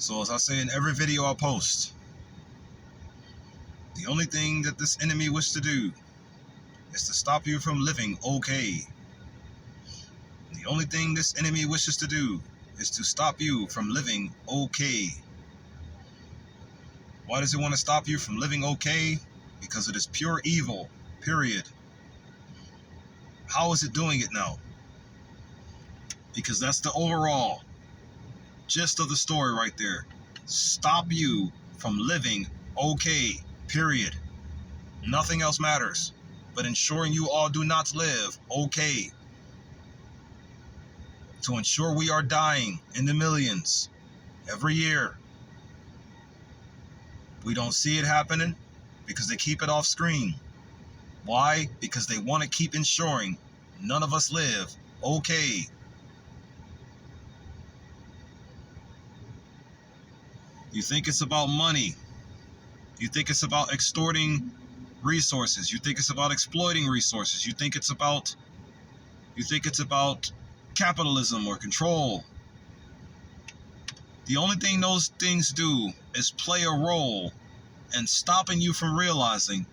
So as I say in every video I post, the only thing that this enemy wishes to do is to stop you from living okay. The only thing this enemy wishes to do is to stop you from living okay. Why does it want to stop you from living okay? Because it is pure evil, period. How is it doing it now? Because that's the overall gist of the story right there. Stop you from living okay, period. Nothing else matters but ensuring you all do not live okay. To ensure we are dying in the millions every year. We don't see it happening because they keep it off screen. Why? Because they want to keep ensuring none of us live okay. You think it's about money. You think it's about extorting resources. You think it's about exploiting resources. You think it's about capitalism or control. The only thing those things do is play a role in stopping you from realizing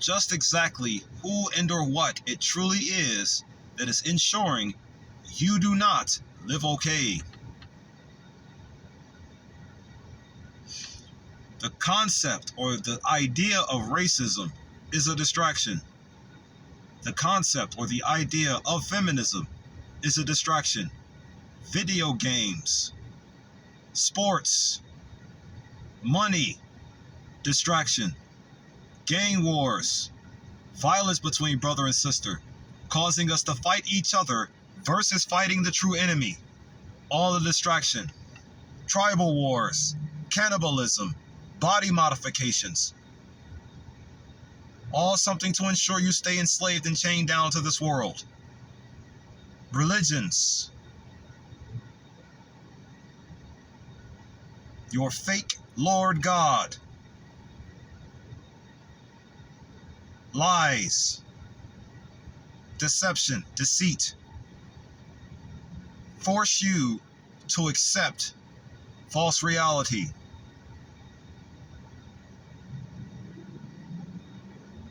just exactly who and or what it truly is that is ensuring you do not live okay. The concept or the idea of racism is a distraction. The concept or the idea of feminism is a distraction. Video games, sports, money, distraction. Gang wars, violence between brother and sister, causing us to fight each other versus fighting the true enemy. All a distraction. Tribal wars, cannibalism, body modifications. All something to ensure you stay enslaved and chained down to this world. Religions. Your fake Lord God. Lies. Deception, deceit. Force you to accept false reality.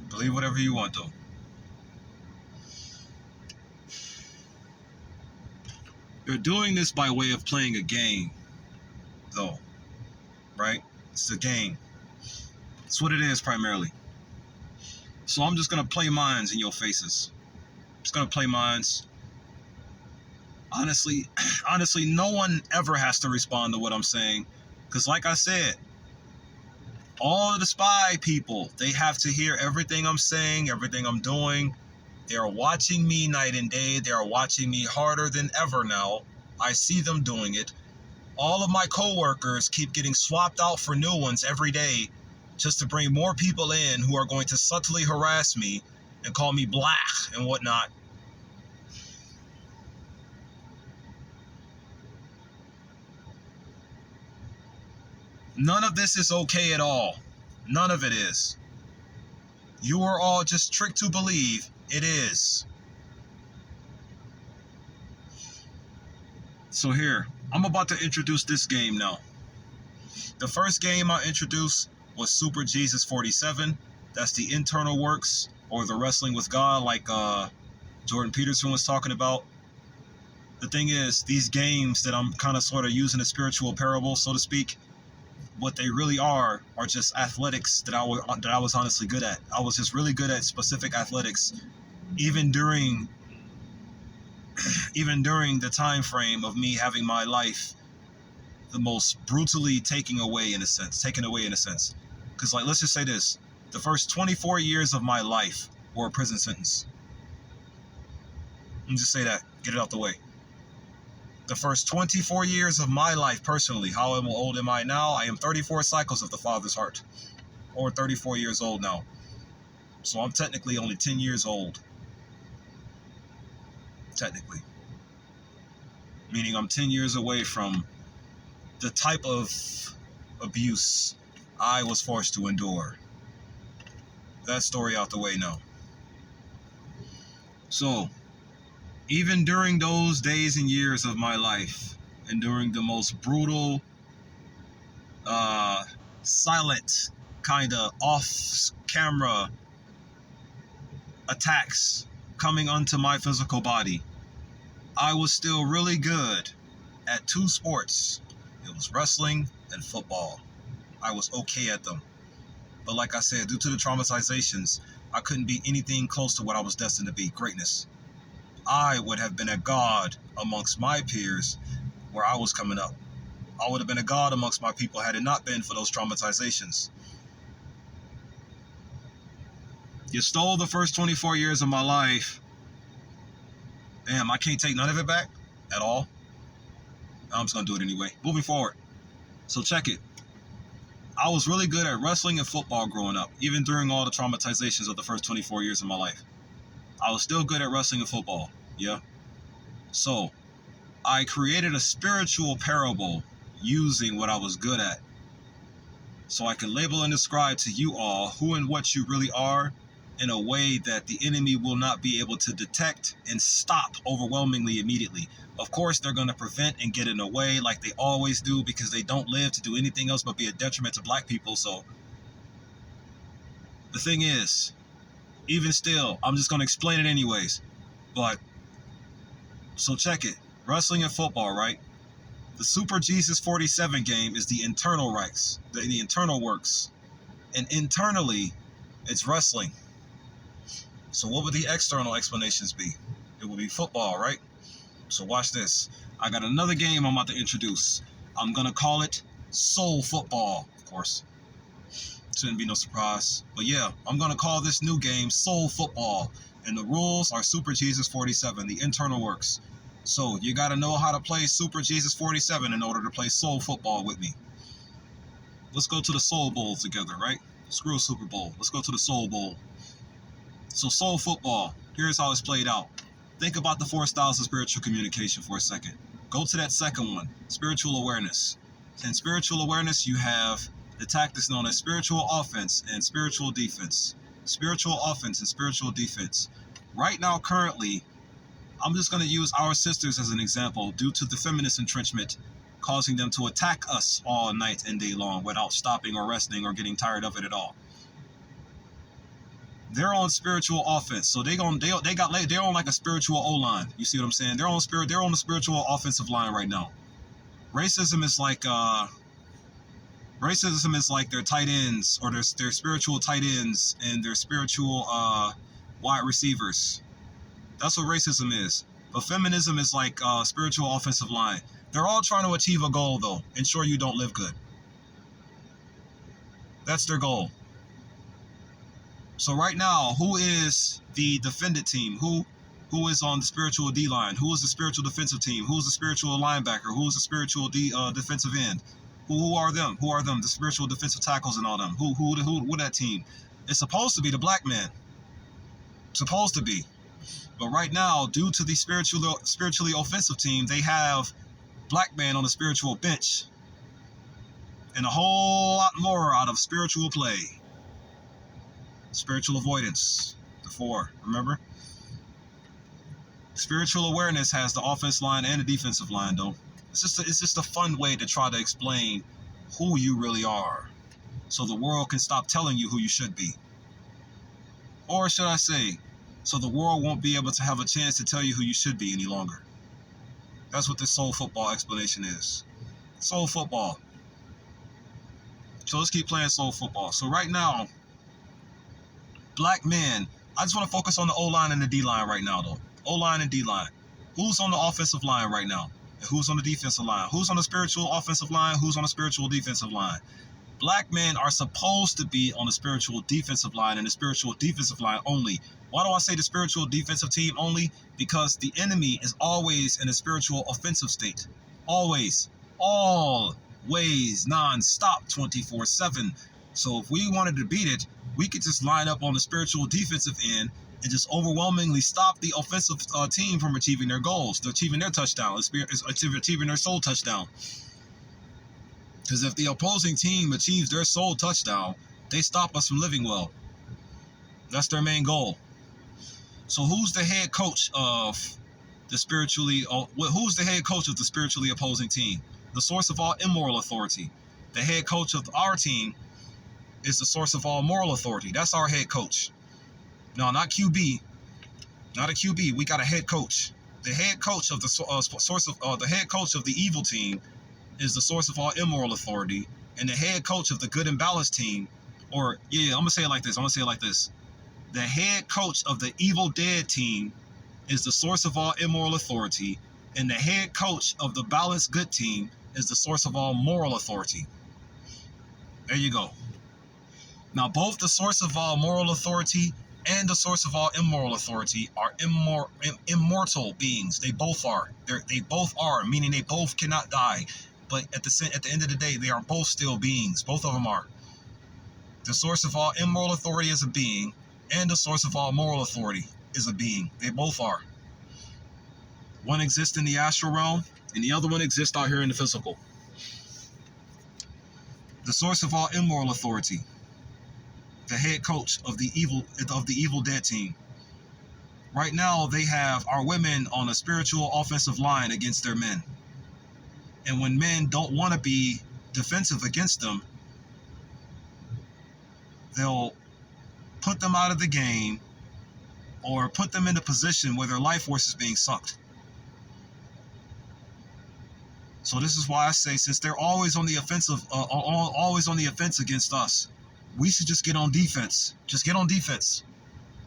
Believe whatever you want, though. They're doing this by way of playing a game, though, right? It's a game. It's what it is primarily. So I'm just gonna play mines in your faces. I'm just gonna play mines. Honestly, no one ever has to respond to what I'm saying, because like I said, all of the spy people, they have to hear everything I'm saying, everything I'm doing. They are watching me night and day. They are watching me harder than ever now. I see them doing it. All of my coworkers keep getting swapped out for new ones every day just to bring more people in who are going to subtly harass me and call me black and whatnot. None of this is okay at all. None of it is. You are all just tricked to believe it is. So here, I'm about to introduce this game now. The first game I introduced was Super Jesus 47. That's the internal works or the wrestling with God like Jordan Peterson was talking about. The thing is, these games that I'm kind of sort of using a spiritual parable, so to speak, what they really are just athletics that I was honestly good at. I was just really good at specific athletics, even during the time frame of me having my life the most brutally taken away in a sense. Because like, let's just say this, the first 24 years of my life were a prison sentence. Let me just say that, get it out the way. The first 24 years of my life personally, how old am I now? I am 34 cycles of the Father's heart, or 34 years old now. So I'm technically only 10 years old. Technically. Meaning I'm 10 years away from the type of abuse I was forced to endure. That story out the way now. So, even during those days and years of my life, and during the most brutal silent, kind of off-camera attacks coming onto my physical body, I was still really good at two sports. It was wrestling and football. I was okay at them. But like I said, due to the traumatizations, I couldn't be anything close to what I was destined to be, greatness. I would have been a god amongst my peers where I was coming up. I would have been a god amongst my people had it not been for those traumatizations. You stole the first 24 years of my life. Damn, I can't take none of it back at all. I'm just going to do it anyway. Moving forward. So check it. I was really good at wrestling and football growing up, even during all the traumatizations of the first 24 years of my life. I was still good at wrestling and football. Yeah. So I created a spiritual parable using what I was good at. So I can label and describe to you all who and what you really are in a way that the enemy will not be able to detect and stop overwhelmingly immediately. Of course, they're going to prevent and get in the way like they always do because they don't live to do anything else but be a detriment to black people. So the thing is, even still, I'm just going to explain it anyways. But, so check it. Wrestling and football, right? The Super Jesus 47 game is the internal rights, the internal works. And internally, it's wrestling. So what would the external explanations be? It would be football, right? So watch this. I got another game I'm about to introduce. I'm going to call it Soul Football, of course. Shouldn't be no surprise. But yeah, I'm going to call this new game Soul Football. And the rules are Super Jesus 47, the internal works. So you got to know how to play Super Jesus 47 in order to play Soul Football with me. Let's go to the Soul Bowl together, right? Screw Super Bowl. Let's go to the Soul Bowl. So Soul Football, here's how it's played out. Think about the 4 styles of spiritual communication for a second. Go to that second one, spiritual awareness. In spiritual awareness, you have the tactics known as spiritual offense and spiritual defense. Spiritual offense and spiritual defense. Right now, currently, I'm just going to use our sisters as an example due to the feminist entrenchment causing them to attack us all night and day long without stopping or resting or getting tired of it at all. They're on spiritual offense, so they're on like a spiritual O-line. You see what I'm saying? They're on the spiritual offensive line right now. Racism is like their tight ends or their spiritual tight ends and their spiritual wide receivers. That's what racism is. But feminism is like spiritual offensive line. They're all trying to achieve a goal though. Ensure you don't live good. That's their goal. So right now, who is the defendant team? Who is on the spiritual D line? Who is the spiritual defensive team? Who's the spiritual linebacker? Who's the spiritual defensive end? Who are them? Who are them? The spiritual defensive tackles and all them. Who that team? It's supposed to be the black man. Supposed to be. But right now, due to the spiritually offensive team, they have black man on the spiritual bench. And a whole lot more out of spiritual play. Spiritual avoidance, the 4, remember? Spiritual awareness has the offense line and the defensive line, though. It's just a fun way to try to explain who you really are, so the world can stop telling you who you should be. Or should I say, so the world won't be able to have a chance to tell you who you should be any longer. That's what this Soul Football explanation is. Soul Football. So let's keep playing Soul Football. So right now, black men, I just want to focus on the O-line and the D-line right now, though. O-line and D-line. Who's on the offensive line right now? And who's on the defensive line? Who's on the spiritual offensive line? Who's on the spiritual defensive line? Black men are supposed to be on the spiritual defensive line and the spiritual defensive line only. Why do I say the spiritual defensive team only? Because the enemy is always in a spiritual offensive state. Always. Always. Non-stop 24/7. So if we wanted to beat it, we could just line up on the spiritual defensive end and just overwhelmingly stop the offensive team from achieving their goals, achieving their touchdown, achieving their soul touchdown. Because if the opposing team achieves their soul touchdown, they stop us from living well. That's their main goal. So who's the head coach of the spiritually opposing team? The source of all immoral authority. The head coach of our team is the source of all moral authority. That's our head coach. No, not QB. Not a QB. We got a head coach. The head coach of the source of the head coach of the evil team is the source of all immoral authority, and the head coach of the good and balanced team, or I'm gonna say it like this. The head coach of the evil dead team is the source of all immoral authority, and the head coach of the balanced good team is the source of all moral authority. There you go. Now, both the source of all moral authority and the source of all immoral authority are immortal beings. They both are. They both are, meaning they both cannot die. But at the end of the day, they are both still beings. Both of them are. The source of all immoral authority is a being, and the source of all moral authority is a being. They both are. One exists in the astral realm, and the other one exists out here in the physical. The source of all immoral authority, the head coach of the evil dead team. Right now, they have our women on a spiritual offensive line against their men. And when men don't want to be defensive against them, they'll put them out of the game or put them in a position where their life force is being sucked. So this is why I say, since they're always on the offensive, always on the offense against us, we should just get on defense. Just get on defense.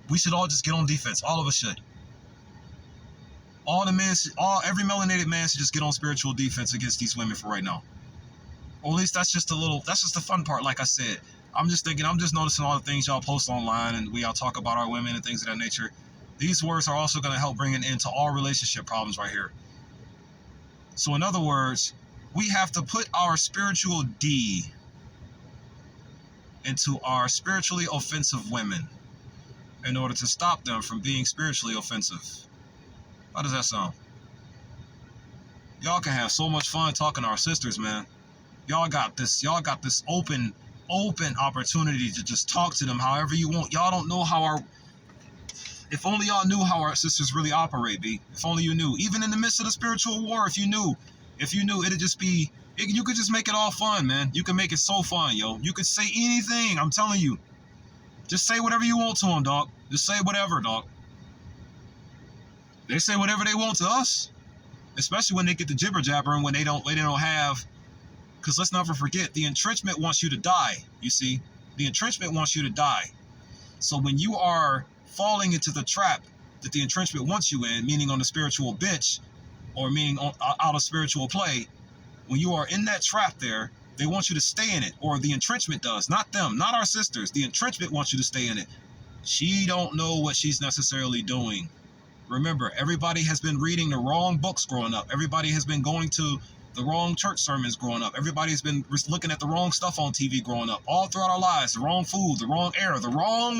We should all just get on defense. All of us should. Every melanated man should just get on spiritual defense against these women for right now. Or at least that's just the fun part. Like I said, I'm just noticing all the things y'all post online and we all talk about our women and things of that nature. These words are also going to help bring an end to all relationship problems right here. So in other words, we have to put our spiritual D into our spiritually offensive women in order to stop them from being spiritually offensive. How does that sound? Y'all can have so much fun talking to our sisters, man. Y'all got this open opportunity to just talk to them however you want. Y'all don't know how if only y'all knew how our sisters really operate, B. If only you knew. Even in the midst of the spiritual war, if you knew, it'd just be, you could just make it all fun, man. You can make it so fun, yo. You could say anything, I'm telling you. Just say whatever you want to them, dog. Just say whatever, dog. They say whatever they want to us. Especially when they get the jibber jabber and when they don't have, because let's never forget, the entrenchment wants you to die, you see. The entrenchment wants you to die. So when you are falling into the trap that the entrenchment wants you in, meaning on the spiritual bench, or meaning out of spiritual play, when you are in that trap there, they want you to stay in it, or the entrenchment does, not them, not our sisters. The entrenchment wants you to stay in it. She don't know what she's necessarily doing. Remember, everybody has been reading the wrong books growing up. Everybody has been going to the wrong church sermons growing up. Everybody's been looking at the wrong stuff on TV growing up. All throughout our lives, the wrong food, the wrong air, the wrong.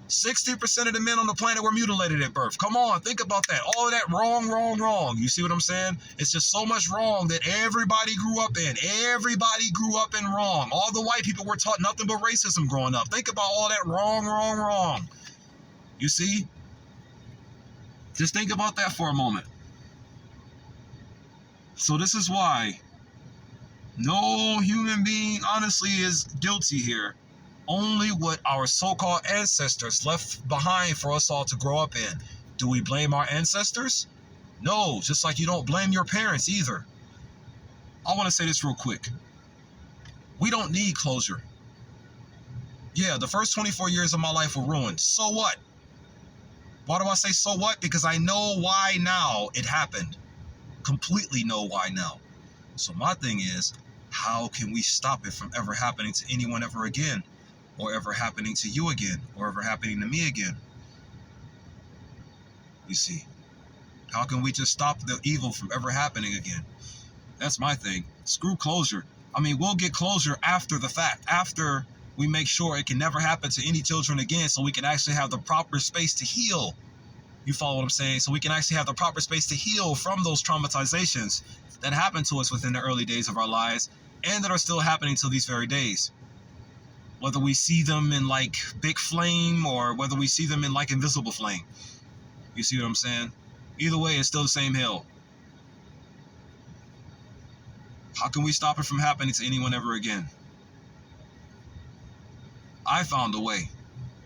60% of the men on the planet were mutilated at birth. Come on, think about that. All of that wrong. You see what I'm saying? It's just so much wrong that everybody grew up in. Everybody grew up in wrong. All the white people were taught nothing but racism growing up. Think about all that wrong. You see? Just think about that for a moment. So this is why no human being honestly is guilty here. Only what our so-called ancestors left behind for us all to grow up in. Do we blame our ancestors? No, just like you don't blame your parents either. I want to say this real quick. We don't need closure. Yeah, the first 24 years of my life were ruined. So what? Why do I say so what? Because I know why now it happened. Completely know why now. So my thing is, how can we stop it from ever happening to anyone ever again? Or ever happening to you again? Or ever happening to me again? You see, how can we just stop the evil from ever happening again? That's my thing. Screw closure. I mean, we'll get closure after the fact, after we make sure it can never happen to any children again, so we can actually have the proper space to heal. You follow what I'm saying? So we can actually have the proper space to heal from those traumatizations that happened to us within the early days of our lives and that are still happening till these very days. Whether we see them in like big flame or whether we see them in like invisible flame. You see what I'm saying? Either way, it's still the same hell. How can we stop it from happening to anyone ever again? I found a way.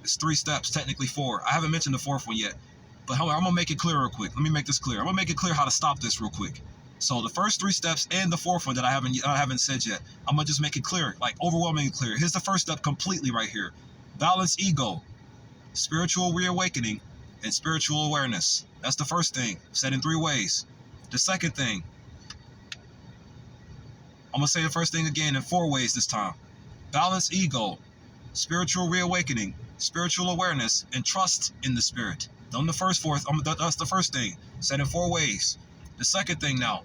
It's 3 steps, technically 4. I haven't mentioned the 4th one yet. But hold on, I'm going to make it clear real quick. Let me make this clear. I'm going to make it clear how to stop this real quick. So the first 3 steps and the 4th one that I haven't said yet, I'm going to just make it clear, like overwhelmingly clear. Here's the first step completely right here. Balance ego, spiritual reawakening, and spiritual awareness. That's the first thing, said in 3 ways. The second thing, I'm going to say the first thing again in 4 ways this time. Balance ego, spiritual reawakening, spiritual awareness, and trust in the spirit. On the first 4th, that's the first thing, said in 4 ways. The second thing now,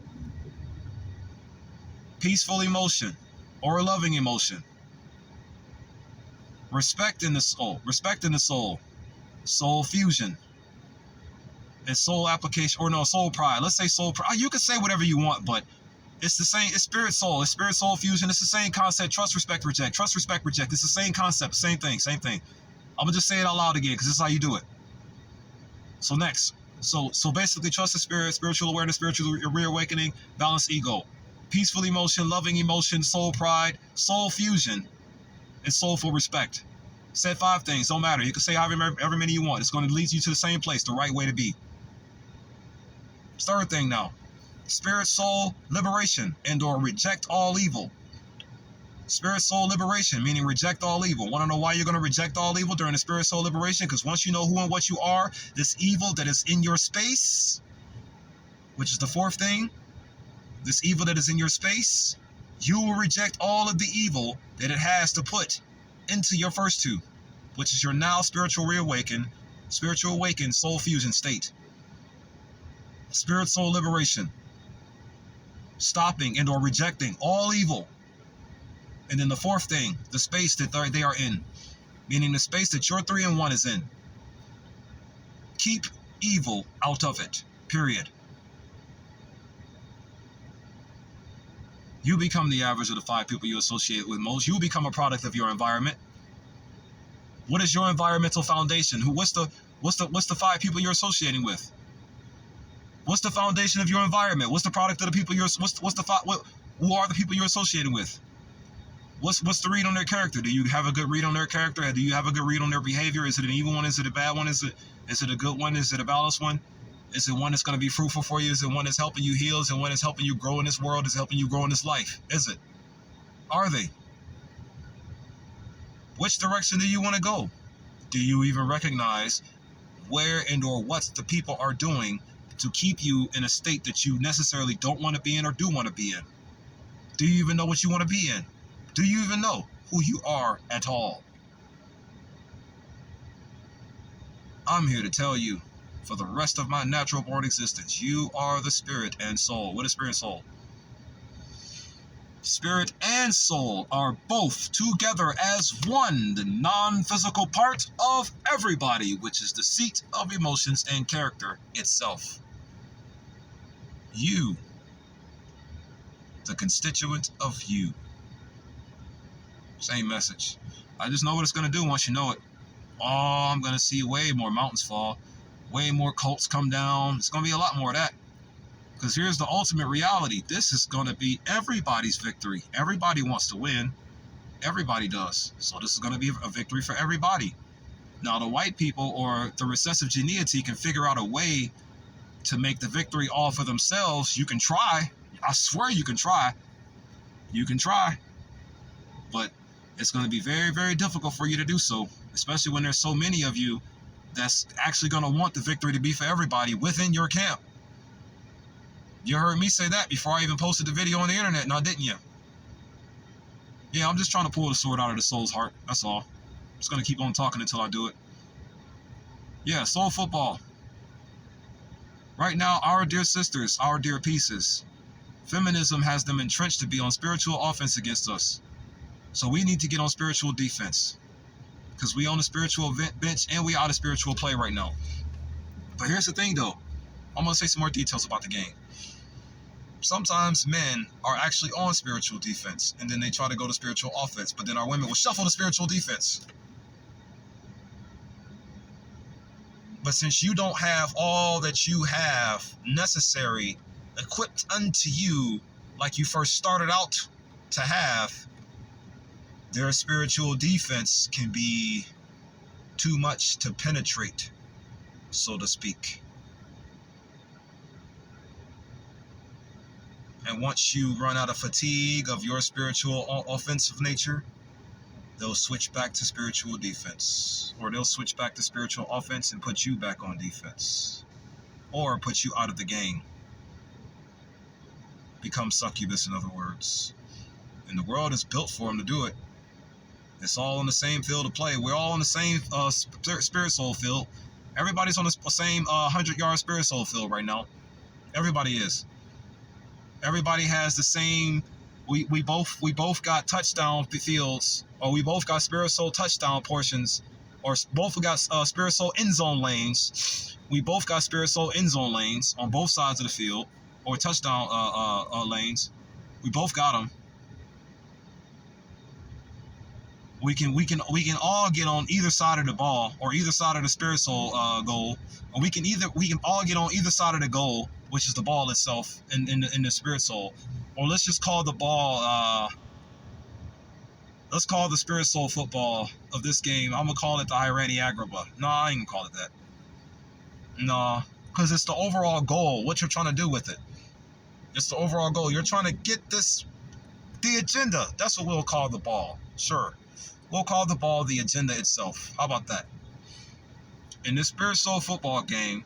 peaceful emotion or a loving emotion. Respect in the soul, soul fusion, and soul application, or no, soul pride. Let's say soul pride. You can say whatever you want, but it's the same. It's spirit soul fusion. It's the same concept. Trust, respect, reject. Trust, respect, reject. It's the same concept, same thing. I'm gonna just say it out loud again because this is how you do it. So next, so basically, trust the spirit, spiritual awareness, spiritual reawakening, balanced ego, peaceful emotion, loving emotion, soul pride, soul fusion, and soulful respect. Said 5 things, don't matter. You can say however many you want. It's going to lead you to the same place, the right way to be. Third thing now, spirit soul liberation and or reject all evil. Spirit soul liberation, meaning reject all evil. Want to know why you're going to reject all evil during the spirit soul liberation? Because once you know who and what you are, this evil that is in your space, which is the 4th thing, this evil that is in your space, you will reject all of the evil that it has to put into your first 2, which is your now spiritual awakened soul fusion state. Spirit soul liberation, stopping and or rejecting all evil. And then the 4th thing, the space that they are in, meaning the space that your 3 and 1 is in. Keep evil out of it, period. You become the average of the 5 people you associate with most. You become a product of your environment. What is your environmental foundation? What's the 5 people you're associating with? What's the foundation of your environment? What's the product of the people who are the people you're associating with? What's the read on their character? Do you have a good read on their character? Do you have a good read on their behavior? Is it an evil one? Is it a bad one? Is it a good one? Is it a balanced one? Is it one that's going to be fruitful for you? Is it one that's helping you heal? Is it one that's helping you grow in this world? Is it helping you grow in this life? Is it? Are they? Which direction do you want to go? Do you even recognize where and or what the people are doing to keep you in a state that you necessarily don't want to be in or do want to be in? Do you even know what you want to be in? Do you even know who you are at all? I'm here to tell you, for the rest of my natural born existence, you are the spirit and soul. What is spirit and soul? Spirit and soul are both together as one, the non-physical part of everybody, which is the seat of emotions and character itself. You, the constituent of you. Same message. I just know what it's going to do once you know it. Oh, I'm going to see way more mountains fall. Way more cults come down. It's going to be a lot more of that. Because here's the ultimate reality. This is going to be everybody's victory. Everybody wants to win. Everybody does. So this is going to be a victory for everybody. Now, the white people or the recessive geneity can figure out a way to make the victory all for themselves. You can try. I swear you can try. You can try. But it's going to be very, very difficult for you to do so, especially when there's so many of you that's actually going to want the victory to be for everybody within your camp. You heard me say that before I even posted the video on the internet, now didn't you? Yeah, I'm just trying to pull the sword out of the soul's heart. That's all. I'm just going to keep on talking until I do it. Yeah, soul football. Right now, our dear sisters, our dear pieces, feminism has them entrenched to be on spiritual offense against us. So we need to get on spiritual defense. Because we on the spiritual bench and we out of spiritual play right now. But here's the thing though. I'm going to say some more details about the game. Sometimes men are actually on spiritual defense and then they try to go to spiritual offense. But then our women will shuffle to spiritual defense. But since you don't have all that you have necessary equipped unto you like you first started out to have, their spiritual defense can be too much to penetrate, so to speak. And once you run out of fatigue of your spiritual offensive nature, they'll switch back to spiritual defense. Or they'll switch back to spiritual offense and put you back on defense. Or put you out of the game. Become succubus, in other words. And the world is built for them to do it. It's all on the same field of play. We're all on the same spirit soul field. Everybody's on the same 100-yard spirit soul field right now. Everybody is. Everybody has the same. We both got touchdown fields, or we both got spirit soul touchdown portions, or both got spirit soul end zone lanes. We both got spirit soul end zone lanes on both sides of the field, or touchdown lanes. We both got them. We can all get on either side of the ball, or either side of the spirit soul goal, or we can all get on either side of the goal, which is the ball itself in the spirit soul. Or let's just call the ball, let's call the spirit soul football of this game, I'm gonna call it the Irani Agrabah. No, I ain't gonna call it that. No, because it's the overall goal, what you're trying to do with it. It's the overall goal. You're trying to get the agenda. That's what we'll call the ball. Sure. We'll call the ball the agenda itself. How about that? In this spirit soul football game,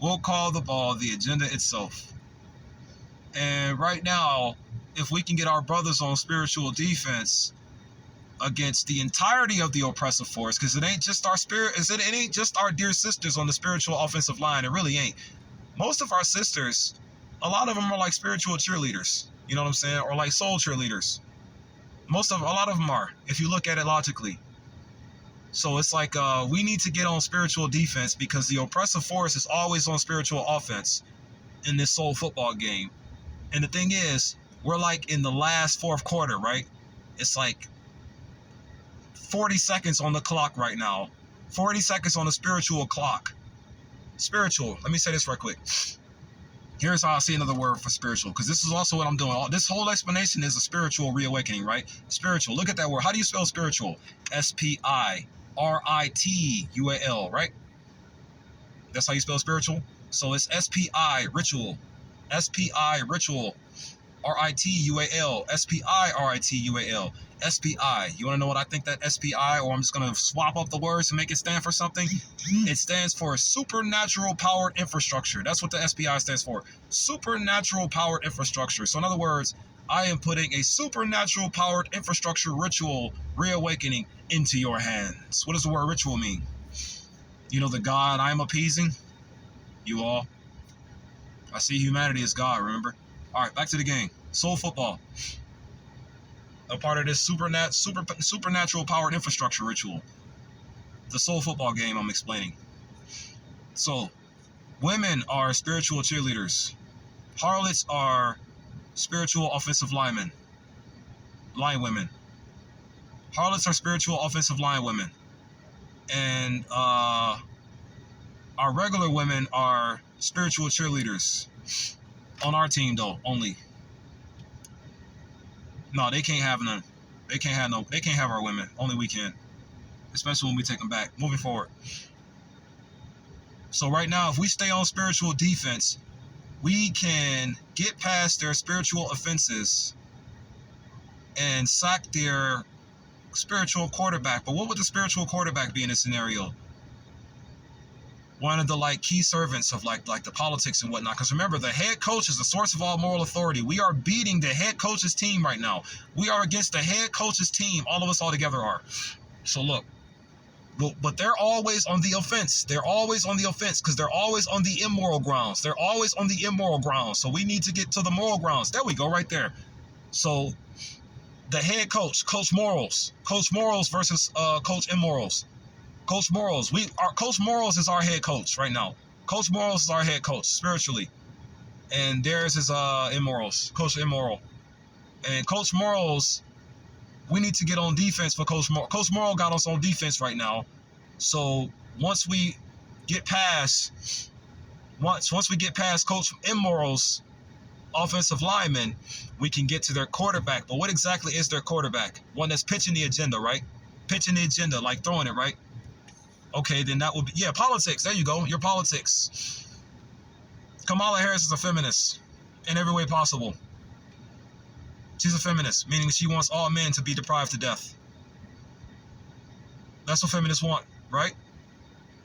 we'll call the ball the agenda itself. And right now, if we can get our brothers on spiritual defense against the entirety of the oppressive force, because it ain't just our it ain't just our dear sisters on the spiritual offensive line. It really ain't. Most of our sisters, a lot of them are like spiritual cheerleaders. You know what I'm saying? Or like soul cheerleaders. A lot of them are, if you look at it logically. So it's like we need to get on spiritual defense, because the oppressive force is always on spiritual offense in this soul football game. And the thing is, we're like in the last fourth quarter, right? It's like 40 seconds on the clock right now. 40 seconds on the spiritual clock. Spiritual. Let me say this right quick. Here's how I see another word for spiritual, because this is also what I'm doing. This whole explanation is a spiritual reawakening, right? Spiritual. Look at that word. How do you spell spiritual? S-P-I-R-I-T-U-A-L, right? That's how you spell spiritual? So it's S-P-I, ritual. S-P-I, ritual. R-I-T-U-A-L. S-P-I-R-I-T-U-A-L. S-P-I. You want to know what I think that S-P-I, or I'm just going to swap up the words to make it stand for something? It stands for supernatural powered infrastructure. That's what the S-P-I stands for. Supernatural powered infrastructure. So in other words, I am putting a supernatural powered infrastructure ritual reawakening into your hands. What does the word ritual mean? You know, the God I am appeasing? You all. I see humanity as God, remember? All right, back to the game. Soul football. A part of this supernatural powered infrastructure ritual. The soul football game I'm explaining. So, women are spiritual cheerleaders. Harlots are spiritual offensive linemen. Line women. Harlots are spiritual offensive line women. And our regular women are spiritual cheerleaders. On our team, though, only. No, they can't have none. They can't have our women. Only we can. Especially when we take them back. Moving forward. So right now, if we stay on spiritual defense, we can get past their spiritual offenses and sack their spiritual quarterback. But what would the spiritual quarterback be in this scenario? One of the key servants of like the politics and whatnot. Because remember, the head coach is the source of all moral authority. We are beating the head coach's team right now. We are against the head coach's team. All of us all together are. So look, but they're always on the offense. They're always on the offense because they're always on the immoral grounds. They're always on the immoral grounds. So we need to get to the moral grounds. There we go, right there. So the head coach, Coach Morals versus Coach Immorals. Coach Morals. Coach Morals is our head coach right now. Coach Morals is our head coach spiritually, and theirs is Immorals. Coach Immoral, and Coach Morals. We need to get on defense for Coach Moral. Coach Moral got us on defense right now. So once we get past Coach Immorals, offensive linemen, we can get to their quarterback. But what exactly is their quarterback? One that's pitching the agenda, right? Pitching the agenda, like throwing it, right? Okay, then that would be, yeah, politics. There you go. Your politics. Kamala Harris is a feminist in every way possible. She's a feminist, meaning she wants all men to be deprived to death. That's what feminists want, right?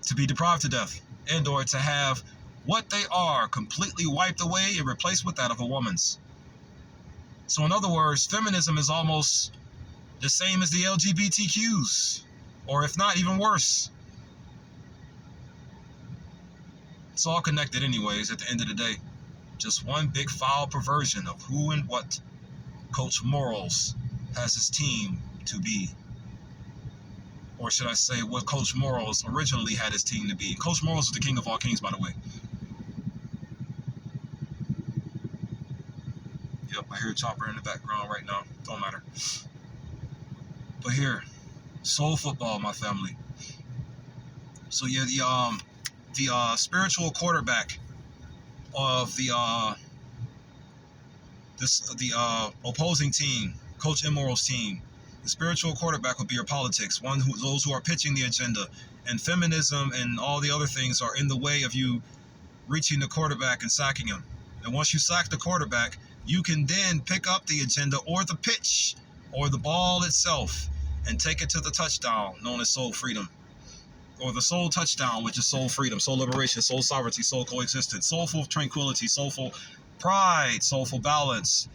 To be deprived to death, and or to have what they are completely wiped away and replaced with that of a woman's. So in other words, feminism is almost the same as the LGBTQs, or if not, even worse. It's all connected anyways at the end of the day. Just one big foul perversion of who and what Coach Morals has his team to be. Or should I say what Coach Morals originally had his team to be. Coach Morals is the king of all kings, by the way. Yep, I hear a chopper in the background right now. Don't matter. But here, soul football, my family. So yeah, the spiritual quarterback of the opposing team, Coach Immoral's team, the spiritual quarterback would be your politics, those who are pitching the agenda, and feminism and all the other things are in the way of you reaching the quarterback and sacking him. And once you sack the quarterback, you can then pick up the agenda or the pitch or the ball itself and take it to the touchdown known as soul freedom. Or the soul touchdown, which is soul freedom, soul liberation, soul sovereignty, soul coexistence, soulful tranquility, soulful pride, soulful balance.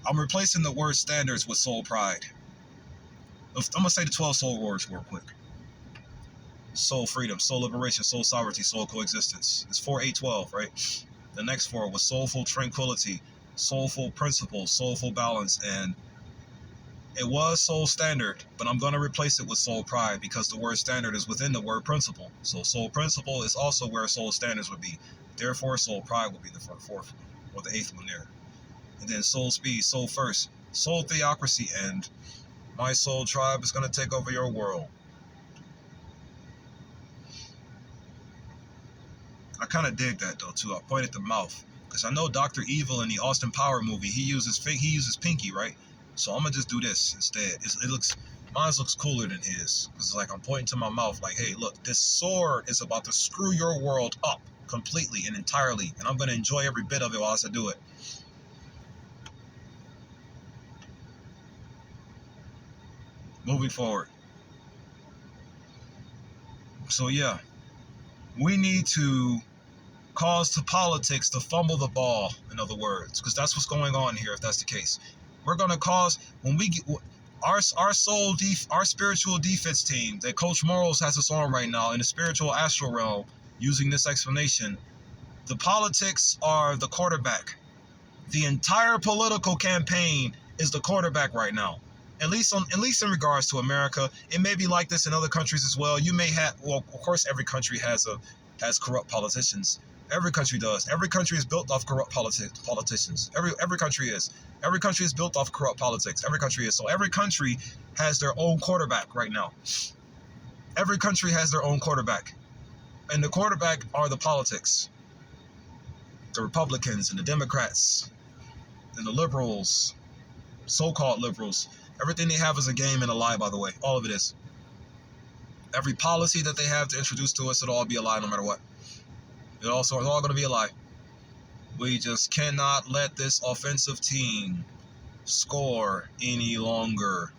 I'm replacing the word standards with soul pride. I'm going to say the 12 soul words real quick. Soul freedom, soul liberation, soul sovereignty, soul coexistence. It's 4, 8, 12, right? The next 4 was soulful tranquility, soulful principle, soulful balance, and it was soul standard, but I'm going to replace it with soul pride because the word standard is within the word principle. So soul principle is also where soul standards would be. Therefore, soul pride will be the 4th one, or the 8th one there. And then soul speed, soul first, soul theocracy, and my soul tribe is going to take over your world. I kind of dig that though too. I pointed the mouth because I know Dr. Evil in the Austin Power movie, he uses pinky, right? So I'm gonna just do this instead. Mine looks cooler than his. It's like I'm pointing to my mouth like, hey, look, this sword is about to screw your world up completely and entirely, and I'm gonna enjoy every bit of it while I do it. Moving forward. So yeah, we need to cause the politics to fumble the ball, in other words, because that's what's going on here if that's the case. We're going to cause, when we get our spiritual defense team that Coach Morals has us on right now in the spiritual astral realm, using this explanation, the politics are the quarterback. The entire political campaign is the quarterback right now. At least in regards to America. It may be like this in other countries as well. You may have, well, of course, every country has corrupt politicians. Every country does. Every country is built off corrupt politicians. Every country is. Every country is built off corrupt politics. Every country is. So every country has their own quarterback right now. Every country has their own quarterback. And the quarterback are the politics. The Republicans and the Democrats and the liberals, so-called liberals. Everything they have is a game and a lie, by the way. All of it is. Every policy that they have to introduce to us, it'll all be a lie no matter what. It's all going to be a lie. We just cannot let this offensive team score any longer.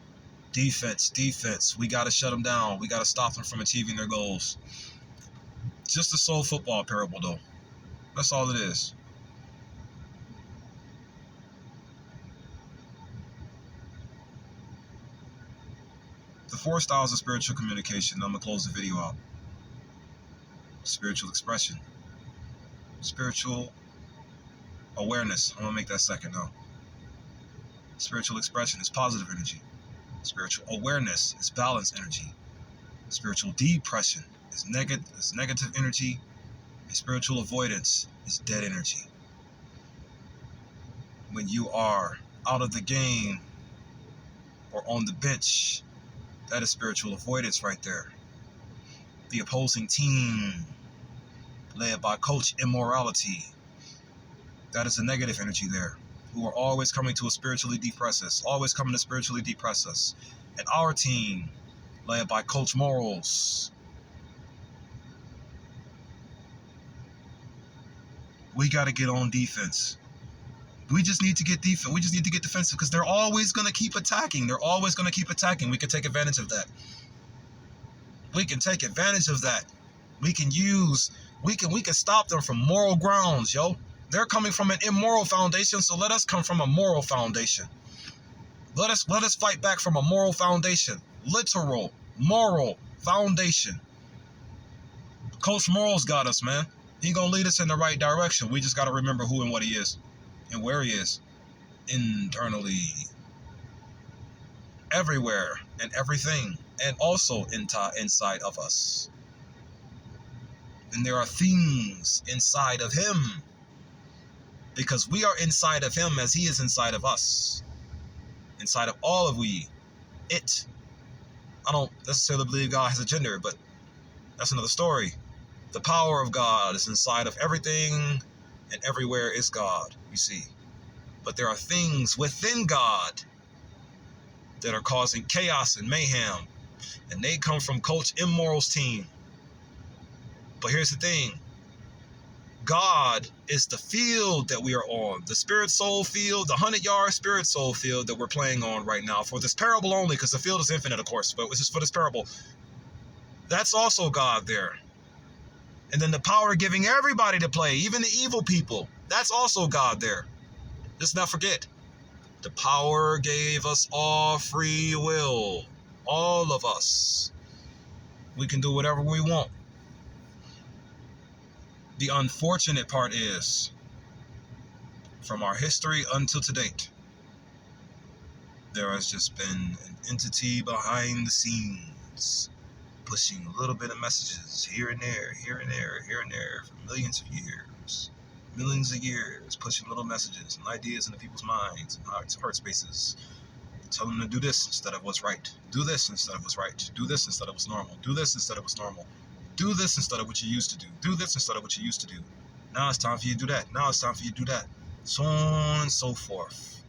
Defense. We got to shut them down. We got to stop them from achieving their goals. Just a soul football parable, though. That's all it is. The 4 styles of spiritual communication. I'm going to close the video out. Spiritual expression. Spiritual awareness. I'm going to make that second now. Spiritual expression is positive energy. Spiritual awareness is balanced energy. Spiritual depression is negative energy. And spiritual avoidance is dead energy. When you are out of the game or on the bench, that is spiritual avoidance right there. The opposing team, led by Coach Immorality, That is a negative energy there, who are always coming to spiritually depress us, always coming to spiritually depress us. And our team, led by Coach Morals, we got to get on defense. We just need to get defense. We just need to get defensive because they're always going to keep attacking. They're always going to keep attacking. We can take advantage of that. We can take advantage of that. We can stop them from moral grounds, yo. They're coming from an immoral foundation, so let us come from a moral foundation. Let us fight back from a moral foundation. Literal, moral foundation. Coach Morals got us, man. He gonna lead us in the right direction. We just gotta remember who and what he is and where he is internally, everywhere and everything, and also inside of us. And there are things inside of him because we are inside of him as he is inside of us, inside of all of we. I don't necessarily believe God has a gender, but that's another story. The power of God is inside of everything, and everywhere is God, you see. But there are things within God that are causing chaos and mayhem, and they come from Coach Immoral's team. But here's the thing. God is the field that we are on, the spirit soul field, the 100-yard spirit soul field that we're playing on right now for this parable only, because the field is infinite, of course, but it's just for this parable. That's also God there. And then the power giving everybody to play, even the evil people, that's also God there. Let's not forget, the power gave us all free will, all of us. We can do whatever we want. The unfortunate part is, from our history until to date, there has just been an entity behind the scenes pushing a little bit of messages here and there, here and there, here and there for millions of years, pushing little messages and ideas into people's minds and heart spaces. Tell them to do this instead of what's right. Do this instead of what's right. Do this instead of what's normal. Do this instead of what's normal. Do this instead of what you used to do. Do this instead of what you used to do. Now it's time for you to do that. Now it's time for you to do that. So on and so forth.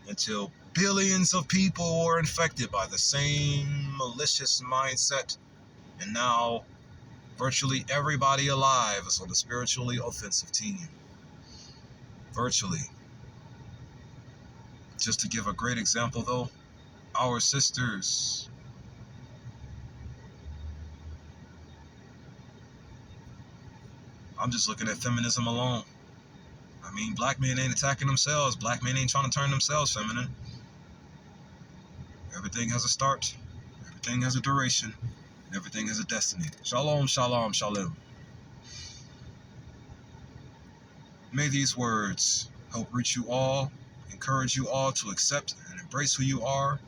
Until billions of people were infected by the same malicious mindset. And now virtually everybody alive is on the spiritually offensive team. Virtually. Just to give a great example though, our sisters, I'm just looking at feminism alone. I mean, black men ain't attacking themselves. Black men ain't trying to turn themselves feminine. Everything has a start. Everything has a duration. And everything has a destiny. Shalom, shalom, shalom. May these words help reach you all, encourage you all to accept and embrace who you are,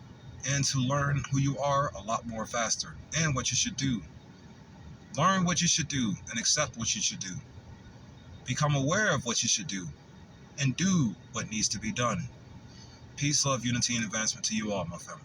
and to learn who you are a lot more faster, and what you should do. Learn what you should do and accept what you should do. Become aware of what you should do and do what needs to be done. Peace, love, unity, and advancement to you all, my family.